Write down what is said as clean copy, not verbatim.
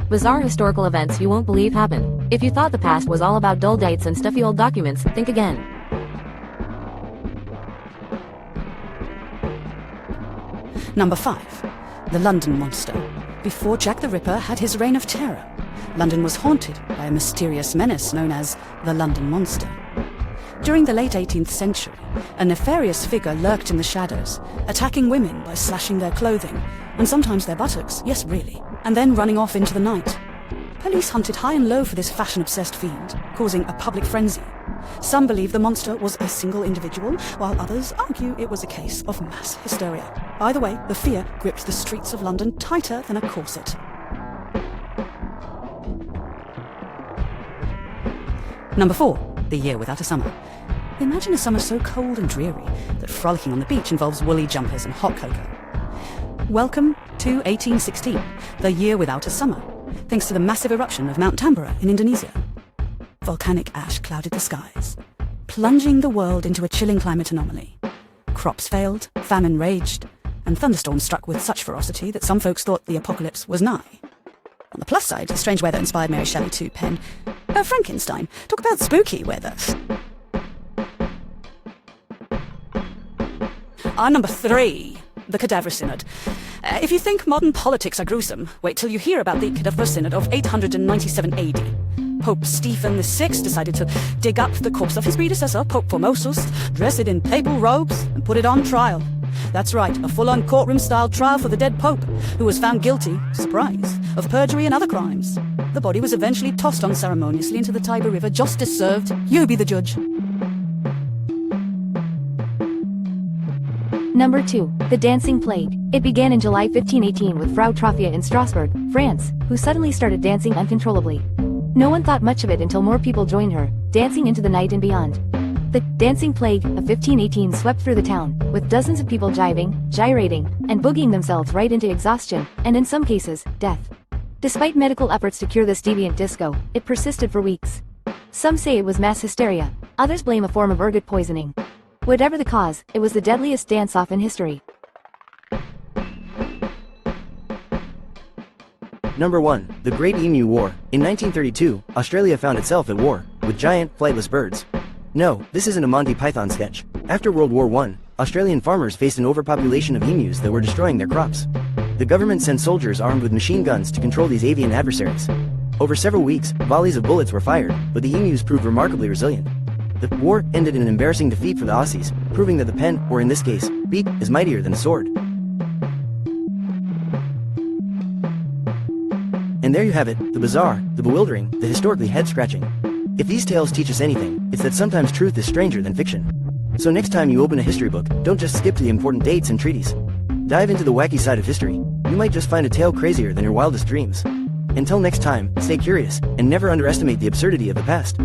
Bizarre historical events you won't believe happen. If you thought the past was all about dull dates and stuffy old documents, think again. Number 5. The London Monster. Before Jack the Ripper had his reign of terror, London was haunted by a mysterious menace known as the London Monster. During the late 18th century, a nefarious figure lurked in the shadows, attacking women by slashing their clothing, and sometimes their buttocks, yes really, and then running off into the night. Police hunted high and low for this fashion-obsessed fiend, causing a public frenzy. Some believe the monster was a single individual, while others argue it was a case of mass hysteria. Either way, the fear gripped the streets of London tighter than a corset. Number 4. The Year Without a Summer. Imagine a summer so cold and dreary that frolicking on the beach involves woolly jumpers and hot cocoa. Welcome to 1816, the year without a summer, thanks to the massive eruption of Mount Tambora in Indonesia. Volcanic ash clouded the skies, plunging the world into a chilling climate anomaly. Crops failed, famine raged, and thunderstorms struck with such ferocity that some folks thought the apocalypse was nigh. On the plus side, the strange weather inspired Mary Shelley to pen Frankenstein. Talk about spooky weather. Number 3. The Cadaver Synod. If you think modern politics are gruesome, wait till you hear about the Cadaver Synod of 897 AD. Pope Stephen VI decided to dig up the corpse of his predecessor, Pope Formosus, dress it in papal robes, and put it on trial. That's right, a full-on courtroom-style trial for the dead Pope, who was found guilty, surprise, of perjury and other crimes. The body was eventually tossed unceremoniously into the Tiber River. Justice served. You be the judge. Number 2. The Dancing Plague. It began in July 1518 with Frau Troffea in Strasbourg, France, who suddenly started dancing uncontrollably. No one thought much of it until more people joined her, dancing into the night and beyond. The Dancing Plague of 1518 swept through the town, with dozens of people jiving, gyrating, and boogieing themselves right into exhaustion, and in some cases, death. Despite medical efforts to cure this deviant disco, it persisted for weeks. Some say it was mass hysteria, others blame a form of ergot poisoning. Whatever the cause, it was the deadliest dance-off in history. Number 1. The Great Emu War. In 1932, Australia found itself at war with giant, flightless birds. No, this isn't a Monty Python sketch. After World War I, Australian farmers faced an overpopulation of emus that were destroying their crops. The government sent soldiers armed with machine guns to control these avian adversaries. Over several weeks, volleys of bullets were fired, but the emus proved remarkably resilient. The war ended in an embarrassing defeat for the Aussies, proving that the pen, or in this case, beak, is mightier than the sword. And there you have it, the bizarre, the bewildering, the historically head-scratching. If these tales teach us anything, it's that sometimes truth is stranger than fiction. So next time you open a history book, don't just skip to the important dates and treaties. Dive into the wacky side of history. You might just find a tale crazier than your wildest dreams. Until next time, stay curious, and never underestimate the absurdity of the past.